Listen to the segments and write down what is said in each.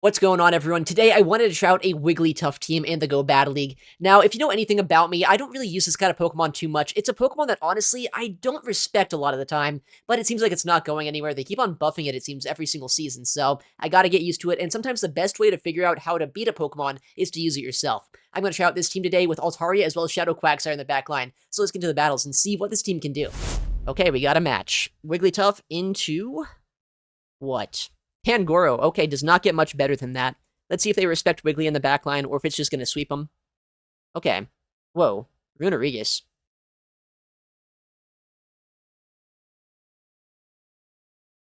What's going on, everyone? Today, I wanted to try out a Wigglytuff team in the Go Battle League. Now, if you know anything about me, I don't really use this kind of Pokemon too much. It's a Pokemon that, honestly, I don't respect a lot of the time, but it seems like it's not going anywhere. They keep on buffing it seems, every single season, so I gotta get used to it, and sometimes the best way to figure out how to beat a Pokemon is to use it yourself. I'm gonna try out this team today with Altaria as well as Shadow Quagsire in the back line, so let's get into the battles and see what this team can do. Okay, we got a match. Wigglytuff into... what? Pangoro. Okay, does not get much better than that. Let's see if they respect Wiggly in the backline, or if it's just going to sweep them. Okay. Whoa. Runerigus.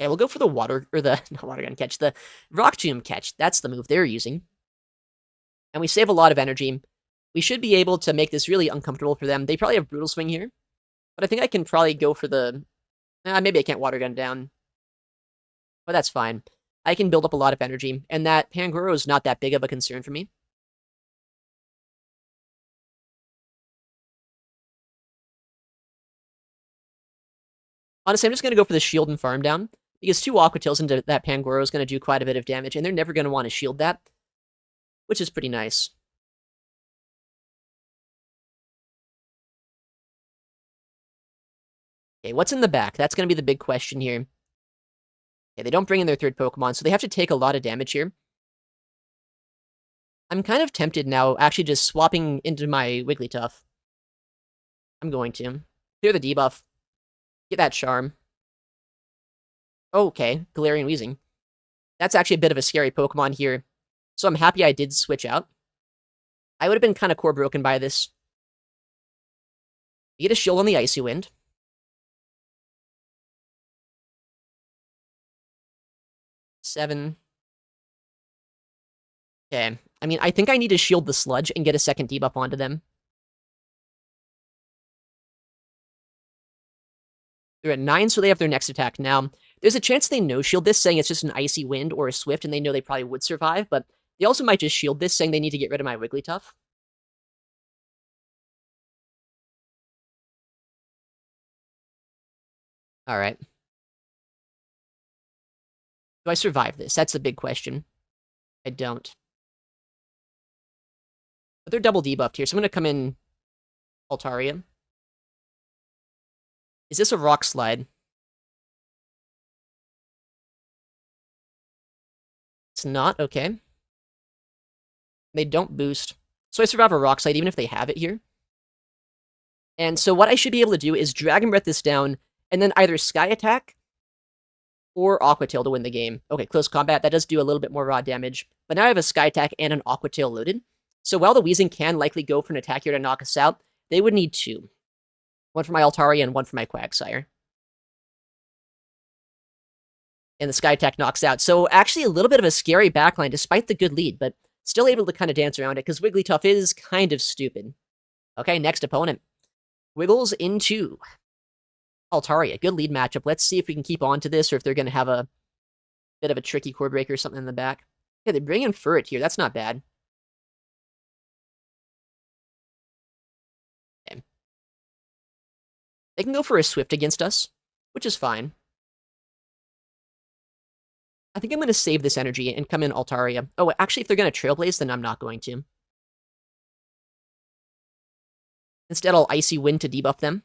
Okay, we'll go for the water, or the, not water gun catch, the rock tomb catch. That's the move they're using. And we save a lot of energy. We should be able to make this really uncomfortable for them. They probably have Brutal Swing here. But I think I can probably go for the... maybe I can't water gun down. But that's fine. I can build up a lot of energy, and that Pangoro is not that big of a concern for me. Honestly, I'm just going to go for the shield and farm down, because 2 Aqua Tails into that Pangoro is going to do quite a bit of damage, and they're never going to want to shield that, which is pretty nice. Okay, what's in the back? That's going to be the big question here. Okay, they don't bring in their third Pokemon, so they have to take a lot of damage here. I'm kind of tempted now, actually just swapping into my Wigglytuff. I'm going to. Clear the debuff. Get that Charm. Okay, Galarian Weezing. That's actually a bit of a scary Pokemon here, so I'm happy I did switch out. I would have been kind of core broken by this. You get a shield on the Icy Wind. Seven. Okay. I mean, I think I need to shield the Sludge and get a second debuff onto them. They're at 9, so they have their next attack now. There's a chance they no-shield this, saying it's just an Icy Wind or a Swift, and they know they probably would survive, but they also might just shield this, saying they need to get rid of my Wigglytuff. Alright. Do I survive this? That's the big question. I don't. But they're double debuffed here, so I'm going to come in Altaria. Is this a Rock Slide? It's not? Okay. They don't boost. So I survive a Rock Slide even if they have it here. And so what I should be able to do is Dragon Breath this down, and then either Sky Attack or Aqua Tail to win the game. Okay, close combat, that does do a little bit more raw damage. But now I have a Sky Attack and an Aqua Tail loaded. So while the Weezing can likely go for an attack here to knock us out, they would need 2. One for my Altaria and one for my Quagsire. And the Sky Attack knocks out. So actually a little bit of a scary backline despite the good lead, but still able to kind of dance around it because Wigglytuff is kind of stupid. Okay, next opponent. Wiggles into Altaria. Good lead matchup. Let's see if we can keep on to this or if they're going to have a bit of a tricky core breaker or something in the back. Yeah, they bring in Furret here. That's not bad. Okay. They can go for a Swift against us, which is fine. I think I'm going to save this energy and come in Altaria. Oh, actually, if they're going to Trailblaze, then I'm not going to. Instead, I'll Icy Wind to debuff them.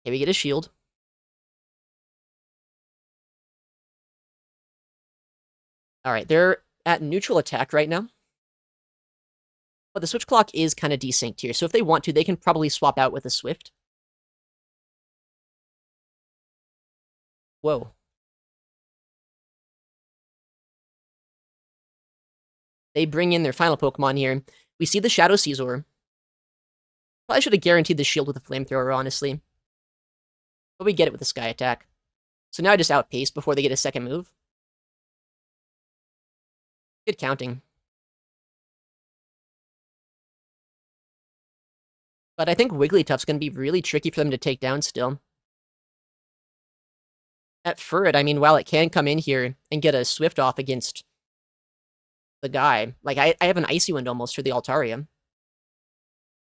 Okay, we get a shield. Alright, they're at neutral attack right now. But the switch clock is kind of desynced here, so if they want to, they can probably swap out with a Swift. Whoa. They bring in their final Pokemon here. We see the Shadow Scizor. Probably should have guaranteed the shield with a Flamethrower, honestly. But we get it with the Sky Attack. So now I just outpace before they get a second move. Good counting. But I think Wigglytuff's going to be really tricky for them to take down still. At Furret, I mean, while it can come in here and get a Swift off against the guy, like, I have an Icy Wind almost for the Altaria.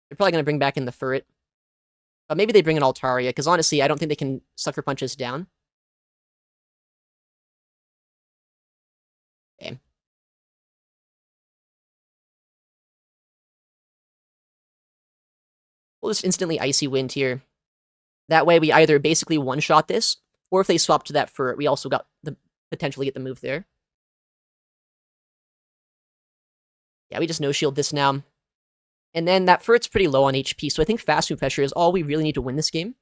They're probably going to bring back in the Furret. But maybe they bring in Altaria, because honestly, I don't think they can Sucker Punch us down. Okay. We'll just instantly Icy Wind here. That way we either basically one-shot this, or if they swap to that Furret, we also got the potentially get the move there. Yeah, we just no-shield this now. And then that Furret's pretty low on HP, so I think Fast Move Pressure is all we really need to win this game.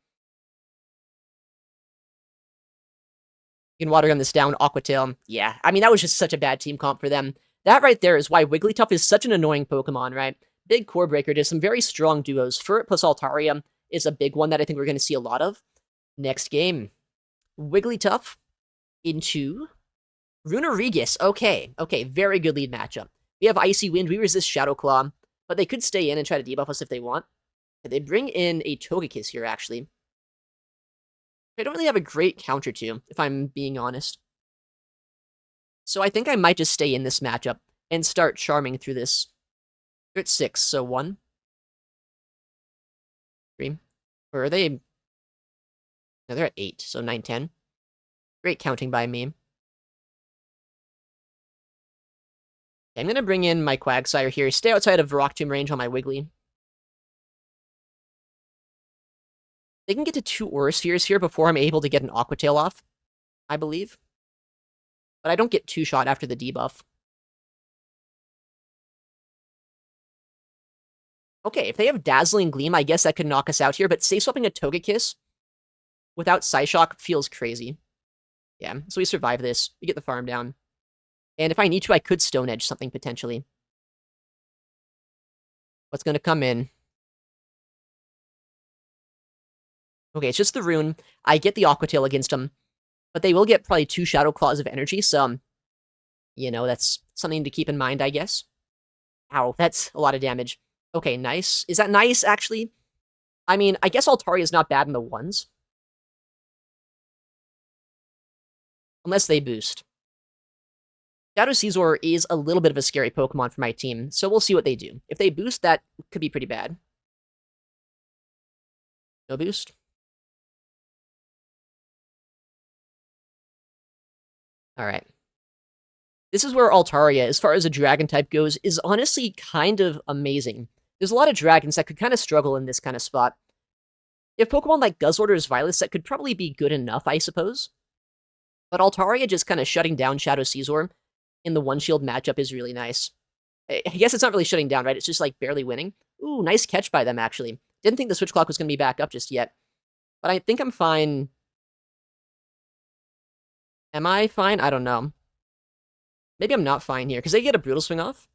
You can Water Gun this down, Aqua Tail. Yeah, I mean, that was just such a bad team comp for them. That right there is why Wigglytuff is such an annoying Pokemon, right? Big Core Breaker does some very strong duos. Furret plus Altaria is a big one that I think we're going to see a lot of. Next game. Wigglytuff into Runerigus. Okay, very good lead matchup. We have Icy Wind, we resist Shadow Claw, but they could stay in and try to debuff us if they want. They bring in a Togekiss here, actually. I don't really have a great counter to, if I'm being honest. So I think I might just stay in this matchup and start charming through this. They're at 6, so 1. 3. Or are they? No, they're at 8, so 9, 10. Great counting by me. I'm going to bring in my Quagsire here. Stay outside of Rock Tomb range on my Wiggly. They can get to 2 Aura Spheres here before I'm able to get an Aqua Tail off, I believe. But I don't get 2-shot after the debuff. Okay, if they have Dazzling Gleam, I guess that could knock us out here, but safe swapping a Togekiss without Psyshock feels crazy. Yeah, so we survive this. We get the farm down. And if I need to, I could Stone Edge something potentially. What's going to come in? Okay, it's just the Rune. I get the Aqua Tail against them, but they will get probably 2 Shadow Claws of energy, so, you know, that's something to keep in mind, I guess. Ow, that's a lot of damage. Okay, nice. Is that nice, actually? I mean, I guess Altaria is not bad in the 1s. Unless they boost. Shadow Scizor is a little bit of a scary Pokemon for my team, so we'll see what they do. If they boost, that could be pretty bad. No boost. Alright. This is where Altaria, as far as a dragon type goes, is honestly kind of amazing. There's a lot of dragons that could kind of struggle in this kind of spot. If Pokemon like Guzzlord or Violet, that could probably be good enough, I suppose. But Altaria just kind of shutting down Shadow Scizor in the one-shield matchup is really nice. I guess it's not really shutting down, right? It's just like barely winning. Ooh, nice catch by them, actually. Didn't think the Switch Clock was going to be back up just yet. But I think I'm fine. Am I fine? I don't know. Maybe I'm not fine here, because they get a Brutal Swing off.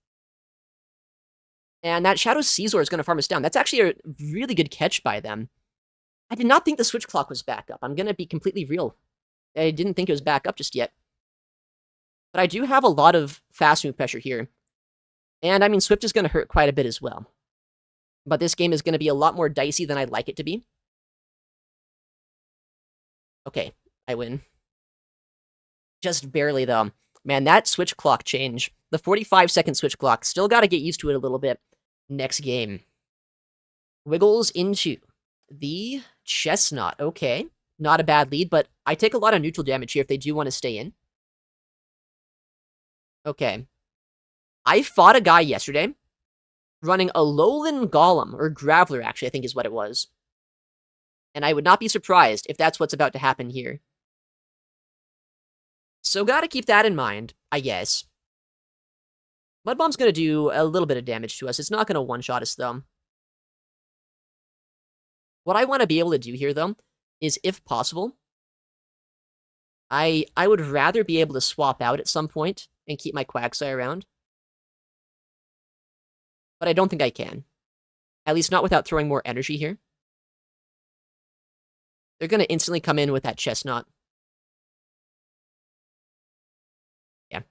And that Shadow Scizor is going to farm us down. That's actually a really good catch by them. I did not think the Switch Clock was back up. I'm going to be completely real. I didn't think it was back up just yet. But I do have a lot of fast move pressure here. And, I mean, Swift is going to hurt quite a bit as well. But this game is going to be a lot more dicey than I'd like it to be. Okay, I win. Just barely, though. Man, that Switch Clock change. The 45-second Switch Clock. Still got to get used to it a little bit. Next game. Wiggles into the Chesnaught. Okay, not a bad lead, but I take a lot of neutral damage here if they do want to stay in. Okay. I fought a guy yesterday running a Alolan Golem, or Graveler, actually, I think is what it was. And I would not be surprised if that's what's about to happen here. So gotta keep that in mind, I guess. Mud Bomb's gonna do a little bit of damage to us. It's not gonna one-shot us, though. What I want to be able to do here, though, is, if possible, I would rather be able to swap out at some point and keep my Quagsire around. But I don't think I can. At least not without throwing more energy here. They're going to instantly come in with that Chesnaught. Yeah,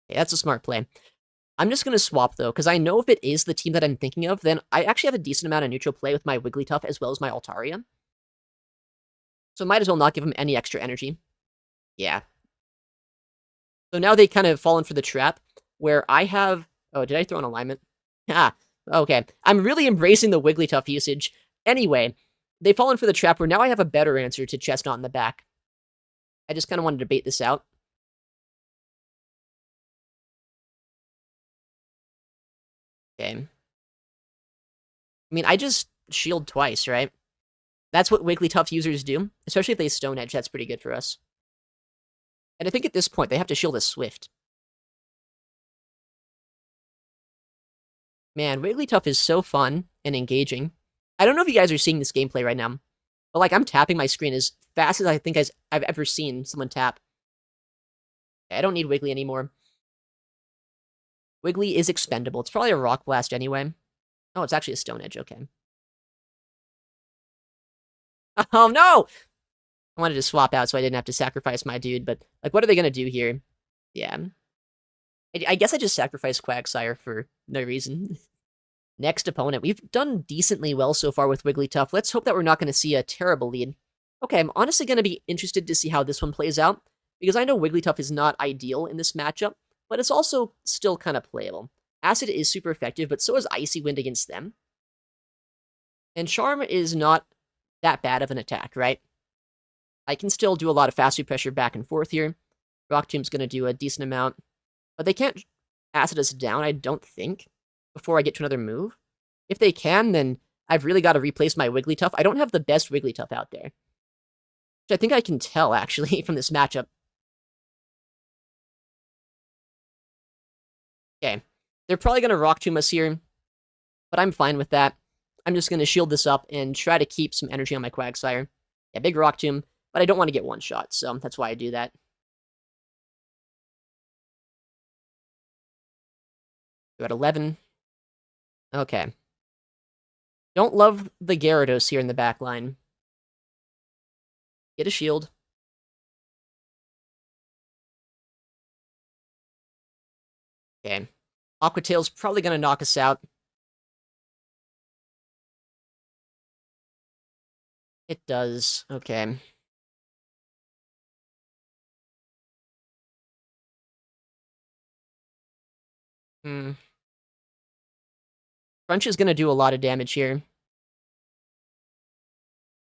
that's a smart play. I'm just going to swap, though, because I know if it is the team that I'm thinking of, then I actually have a decent amount of neutral play with my Wigglytuff as well as my Altaria. So might as well not give him any extra energy. Yeah. So now they kind of fallen for the trap, where I have... Oh, did I throw an alignment? Ah, okay. I'm really embracing the Wigglytuff usage. Anyway, they've fallen for the trap where now I have a better answer to Chesnaught in the back. I just kind of wanted to bait this out. Okay. I mean, I just shield twice, right? That's what Wigglytuff users do, especially if they Stone Edge. That's pretty good for us. And I think at this point, they have to shield a Swift. Man, Wigglytuff is so fun and engaging. I don't know if you guys are seeing this gameplay right now, but like I'm tapping my screen as fast as I think I've ever seen someone tap. I don't need Wiggly anymore. Wiggly is expendable. It's probably a Rock Blast anyway. Oh, it's actually a Stone Edge. Okay. Oh, no! I wanted to swap out so I didn't have to sacrifice my dude, but, like, what are they gonna do here? Yeah. I guess I just sacrificed Quagsire for no reason. Next opponent. We've done decently well so far with Wigglytuff. Let's hope that we're not going to see a terrible lead. Okay, I'm honestly going to be interested to see how this one plays out, because I know Wigglytuff is not ideal in this matchup, but it's also still kind of playable. Acid is super effective, but so is Icy Wind against them. And Charm is not that bad of an attack, right? I can still do a lot of fast food pressure back and forth here. Rock Tomb's going to do a decent amount. But they can't acid us down, I don't think, before I get to another move. If they can, then I've really got to replace my Wigglytuff. I don't have the best Wigglytuff out there. Which I think I can tell, actually, from this matchup. Okay. They're probably going to Rock Tomb us here, but I'm fine with that. I'm just going to shield this up and try to keep some energy on my Quagsire. Yeah, big Rock Tomb, but I don't want to get one shot, so that's why I do that. We're at 11. Okay. Don't love the Gyarados here in the back line. Get a shield. Okay. Aqua Tail's probably going to knock us out. It does. Okay. Crunch is going to do a lot of damage here.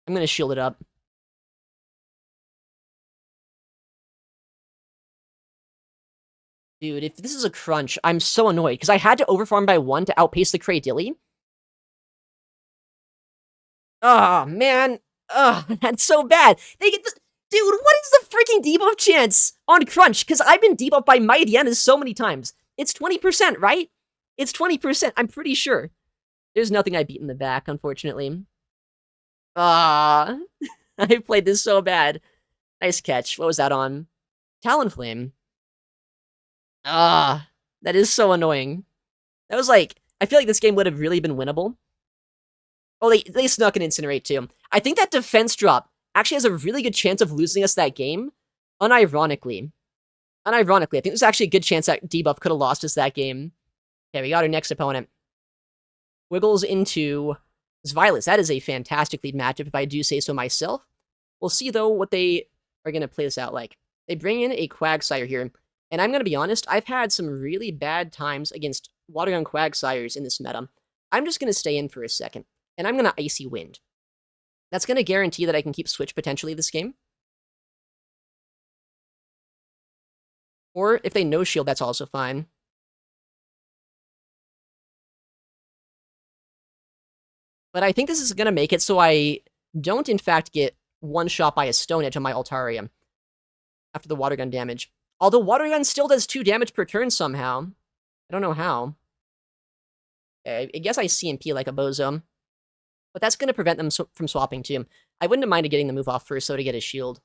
I'm going to shield it up. Dude, if this is a Crunch, I'm so annoyed, because I had to overfarm by 1 to outpace the Cradily. Oh, man. Oh, that's so bad. They get this. Dude, what is the freaking debuff chance on Crunch? Because I've been debuffed by Mightyena so many times. It's 20%, right? It's 20%, I'm pretty sure. There's nothing I beat in the back, unfortunately. Ah, I played this so bad. Nice catch. What was that on? Talonflame. Ah, that is so annoying. That was like, I feel like this game would have really been winnable. Oh, they snuck an Incinerate too. I think that defense drop actually has a really good chance of losing us that game, unironically. I think there's actually a good chance that debuff could have lost us that game. Okay, we got our next opponent. Wiggles into Violet. That is a fantastic lead matchup, if I do say so myself. We'll see, though, what they are going to play this out like. They bring in a Quagsire here, and I'm going to be honest, I've had some really bad times against Watergun Quagsires in this meta. I'm just going to stay in for a second, and I'm going to Icy Wind. That's going to guarantee that I can keep Switch potentially this game. Or if they no-shield, that's also fine. But I think this is going to make it so I don't, in fact, get one shot by a Stone Edge on my Altaria after the Water Gun damage. Although Water Gun still does 2 damage per turn somehow. I don't know how. I guess I CMP like a bozo. But that's going to prevent them from swapping too. I wouldn't have minded getting the move off first, so to get a shield.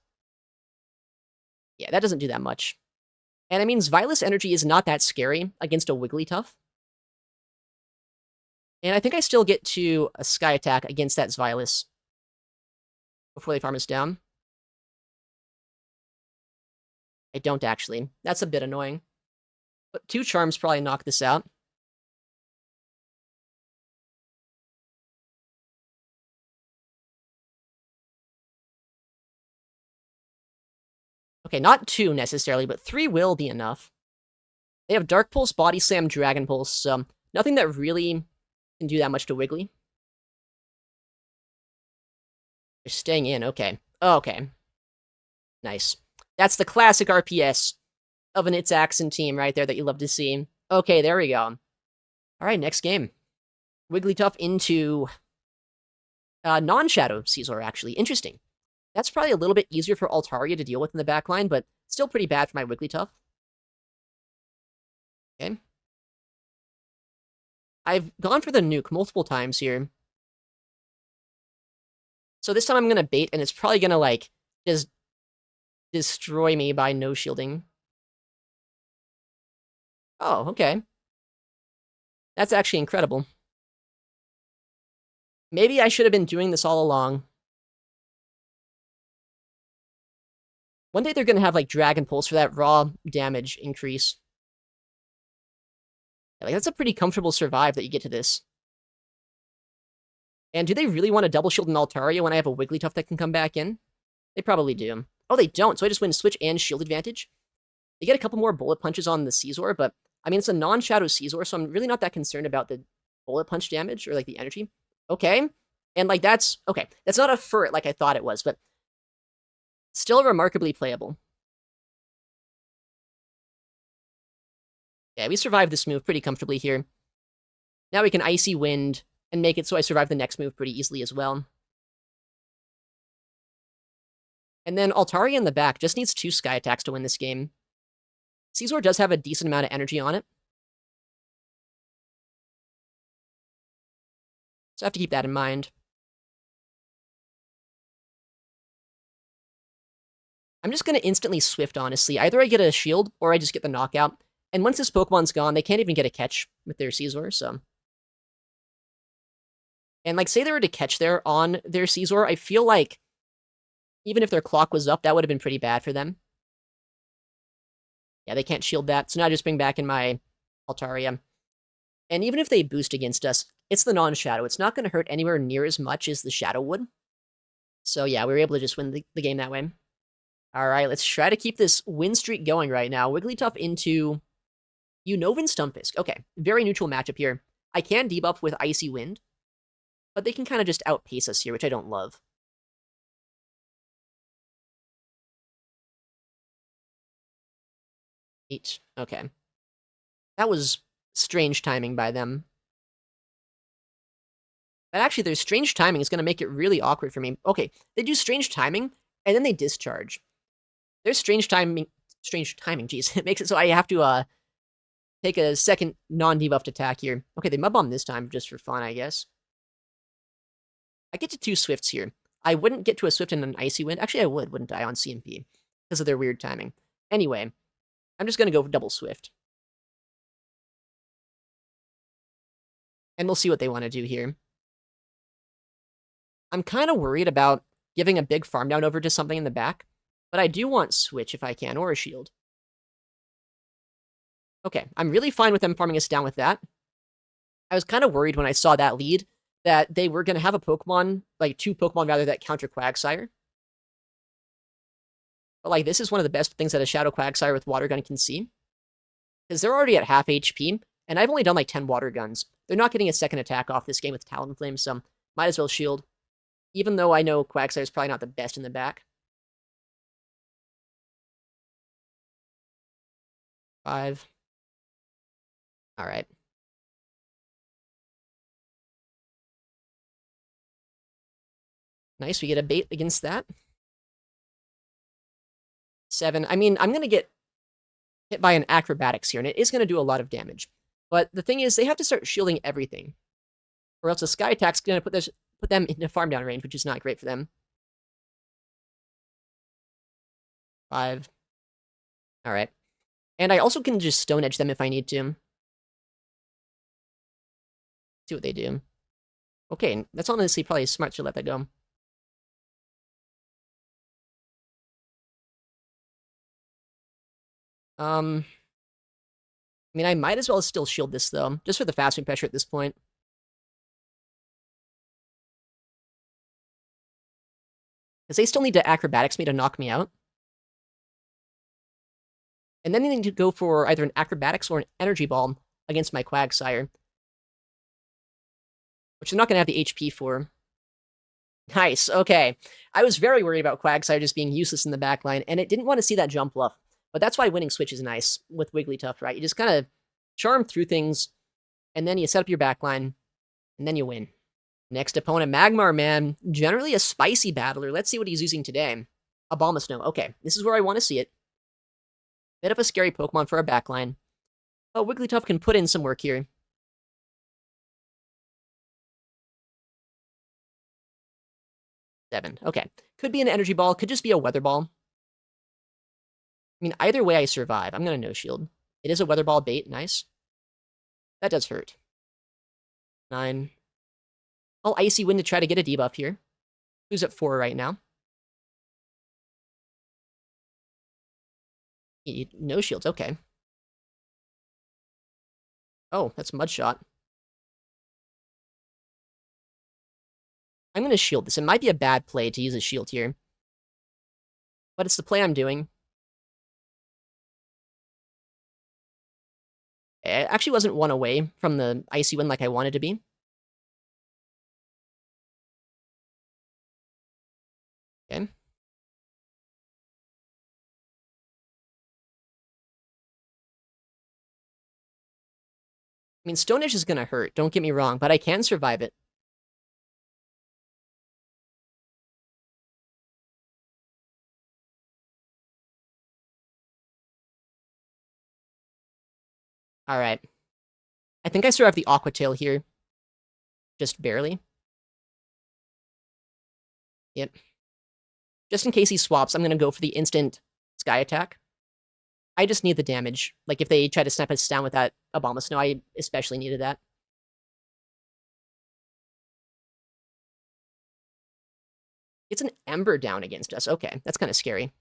Yeah, that doesn't do that much. And I mean, Violet's energy is not that scary against a Wigglytuff. And I think I still get to a Sky Attack against that Zvilis before they farm us down. I don't actually. That's a bit annoying. But 2 Charms probably knock this out. Okay, not 2 necessarily, but 3 will be enough. They have Dark Pulse, Body Slam, Dragon Pulse, so nothing that really can do that much to Wiggly. They're staying in, okay. Okay. Nice. That's the classic RPS of an It's Axon team right there that you love to see. Okay, there we go. Alright, next game. Wigglytuff into non-Shadow Scizor, actually. Interesting. That's probably a little bit easier for Altaria to deal with in the backline, but still pretty bad for my Wigglytuff. Okay. I've gone for the nuke multiple times here. So this time I'm going to bait, and it's probably going to, like, just destroy me by no shielding. Oh, okay. That's actually incredible. Maybe I should have been doing this all along. One day they're going to have, like, Dragon Pulse for that raw damage increase. Like, that's a pretty comfortable survive that you get to this. And do they really want to double shield an Altaria when I have a Wigglytuff that can come back in? They probably do. Oh, they don't, so I just win switch and shield advantage. They get a couple more bullet punches on the Scizor, but, I mean, it's a non-Shadow Scizor, so I'm really not that concerned about the bullet punch damage, or, like, the energy. Okay. And, like, that's... Okay, that's not a Furret like I thought it was, but still remarkably playable. Yeah, we survived this move pretty comfortably here. Now we can Icy Wind and make it so I survive the next move pretty easily as well. And then Altaria in the back just needs 2 Sky Attacks to win this game. Scizor does have a decent amount of energy on it. So I have to keep that in mind. I'm just going to instantly Swift, honestly. Either I get a shield, or I just get the knockout. And once this Pokemon's gone, they can't even get a catch with their Scizor, so... And, like, say they were to catch there on their Scizor, I feel like even if their clock was up, that would have been pretty bad for them. Yeah, they can't shield that, so now I just bring back in my Altaria. And even if they boost against us, it's the non-Shadow. It's not going to hurt anywhere near as much as the Shadow would. So yeah, we were able to just win the game that way. Alright, let's try to keep this win streak going right now. Wigglytuff into Unova Stunfisk. Okay, very neutral matchup here. I can debuff with Icy Wind, but they can kind of just outpace us here, which I don't love. Okay. That was strange timing by them. But actually, their strange timing is going to make it really awkward for me. Okay, they do strange timing, and then they discharge. Their strange timing, geez, it makes it so I have to take a second non-debuffed attack here. Okay, they Mud Bomb this time, just for fun, I guess. I get to 2 Swifts here. I wouldn't get to a Swift and an Icy Wind. Actually, I would, wouldn't I, on CMP, because of their weird timing. Anyway, I'm just going to go for double Swift. And we'll see what they want to do here. I'm kind of worried about giving a big farm down over to something in the back, but I do want Switch if I can, or a Shield. Okay, I'm really fine with them farming us down with that. I was kind of worried when I saw that lead that they were going to have a Pokemon, like 2 Pokemon rather, that counter Quagsire. But, like, this is one of the best things that a Shadow Quagsire with Water Gun can see. Because they're already at half HP, and I've only done, like, 10 Water Guns. They're not getting a second attack off this game with Talonflame, so might as well shield. Even though I know Quagsire is probably not the best in the back. 5. Alright. Nice, we get a bait against that. 7. I mean, I'm going to get hit by an Acrobatics here, and it is going to do a lot of damage. But the thing is, they have to start shielding everything. Or else a Sky Attack's going to put them into farm down range, which is not great for them. 5. Alright. And I also can just Stone Edge them if I need to. See what they do. Okay, that's honestly probably smart to let that go. I mean, I might as well still shield this, though, just for the fast move pressure at this point. Because they still need to Acrobatics me to knock me out. And then they need to go for either an Acrobatics or an Energy Ball against my Quagsire. Which they're not going to have the HP for. Nice, okay. I was very worried about Quagsire just being useless in the backline, and it didn't want to see that jump bluff. But that's why winning switch is nice with Wigglytuff, right? You just kind of charm through things, and then you set up your backline, and then you win. Next opponent, Magmar, man. Generally a spicy battler. Let's see what he's using today. Abomasnow. Okay, this is where I want to see it. Bit of a scary Pokemon for our backline. Oh, Wigglytuff can put in some work here. Seven. Okay. Could be an energy ball. Could just be a weather ball. I mean, either way I survive. I'm going to no shield. It is a weather ball bait. Nice. That does hurt. 9. I'll Icy Wind to try to get a debuff here. Who's at 4 right now? No shields. Okay. Oh, that's Mud Shot. I'm going to shield this. It might be a bad play to use a shield here. But it's the play I'm doing. It actually wasn't one away from the Icy Wind like I wanted to be. Okay. I mean, Stone Edge is going to hurt, don't get me wrong, but I can survive it. Alright. I think I survived the Aqua Tail here. Just barely. Yep. Just in case he swaps, I'm going to go for the instant Sky Attack. I just need the damage. Like, if they try to snap us down with that Abomasnow, I especially needed that. It's an Ember down against us. Okay, that's kind of scary.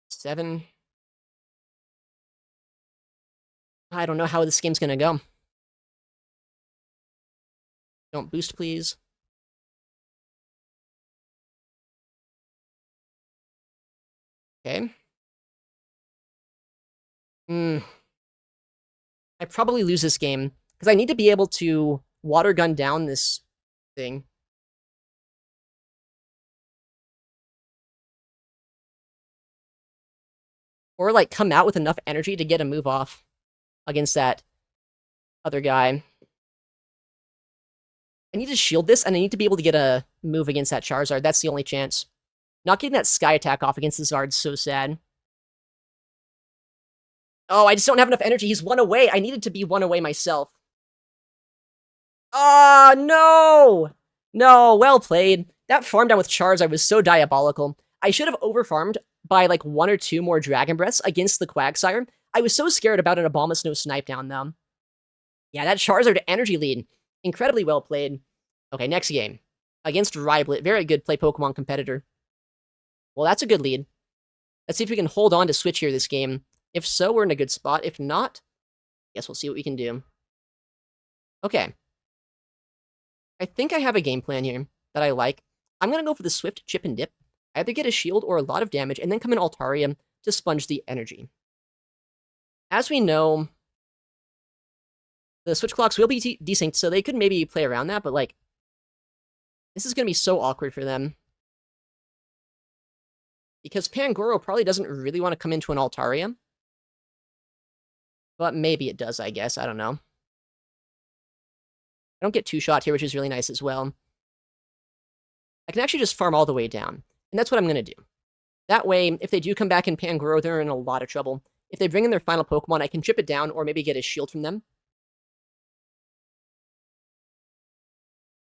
Seven. I don't know how this game's gonna go. Don't boost, please. Okay. I probably lose this game, because I need to be able to water gun down this thing. Or, like, come out with enough energy to get a move off against that other guy. I need to shield this, and I need to be able to get a move against that Charizard. That's the only chance. Not getting that Sky Attack off against the Zard's so sad. Oh, I just don't have enough energy. He's one away. I needed to be one away myself. Oh, no! No, well played. That farm down with Charizard was so diabolical. I should have overfarmed by like 1 or 2 more Dragon Breaths against the Quagsire. I was so scared about an Abomasnow snipe down, though. Yeah, that Charizard energy lead. Incredibly well played. Okay, next game. Against Ryblet. Very good play Pokemon competitor. Well, that's a good lead. Let's see if we can hold on to Switch here this game. If so, we're in a good spot. If not, I guess we'll see what we can do. Okay. I think I have a game plan here that I like. I'm going to go for the Swift Chip and Dip. Either get a shield or a lot of damage, and then come in Altaria to sponge the energy. As we know, the switch clocks will be desynced, so they could maybe play around that, but, like, this is going to be so awkward for them. Because Pangoro probably doesn't really want to come into an Altaria. But maybe it does, I guess. I don't know. I don't get 2-shot here, which is really nice as well. I can actually just farm all the way down. And that's what I'm going to do. That way, if they do come back in Pangoro, they're in a lot of trouble. If they bring in their final Pokemon, I can chip it down or maybe get a shield from them.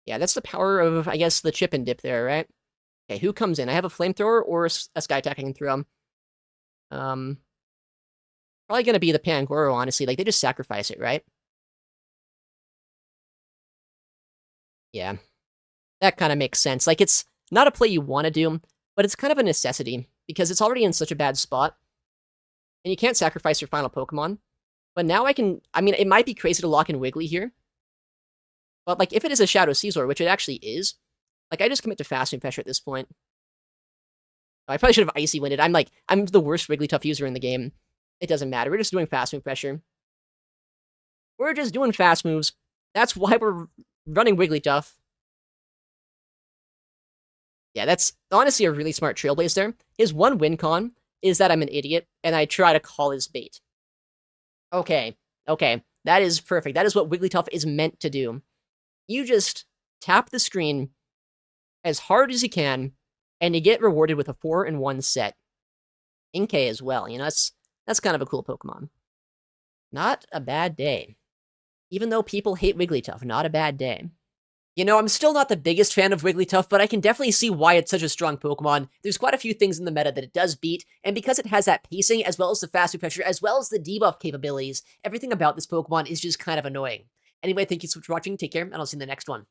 Yeah, that's the power of, I guess, the chip and dip there, right? Okay, who comes in? I have a Flamethrower or a Sky Attack I can throw. Probably going to be the Pangoro, honestly. Like, they just sacrifice it, right? Yeah. That kind of makes sense. Like, it's not a play you want to do, but it's kind of a necessity, because it's already in such a bad spot. And you can't sacrifice your final Pokemon. But now I can... I mean, it might be crazy to lock in Wiggly here. But, like, if it is a Shadow Scizor, which it actually is, like, I just commit to Fast Move Pressure at this point. I probably should have Icy Winded. I'm the worst Wigglytuff user in the game. It doesn't matter. We're just doing Fast Move Pressure. We're just doing fast moves. That's why we're running Wigglytuff. Yeah, that's honestly a really smart Trailblazer. His one win con is that I'm an idiot, and I try to call his bait. Okay, okay, that is perfect. That is what Wigglytuff is meant to do. You just tap the screen as hard as you can, and you get rewarded with a 4-in-1 set. Inkay as well, you know, that's kind of a cool Pokemon. Not a bad day. Even though people hate Wigglytuff, not a bad day. You know, I'm still not the biggest fan of Wigglytuff, but I can definitely see why it's such a strong Pokemon. There's quite a few things in the meta that it does beat, and because it has that pacing, as well as the fast pressure, as well as the debuff capabilities, everything about this Pokemon is just kind of annoying. Anyway, thank you so much for watching, take care, and I'll see you in the next one.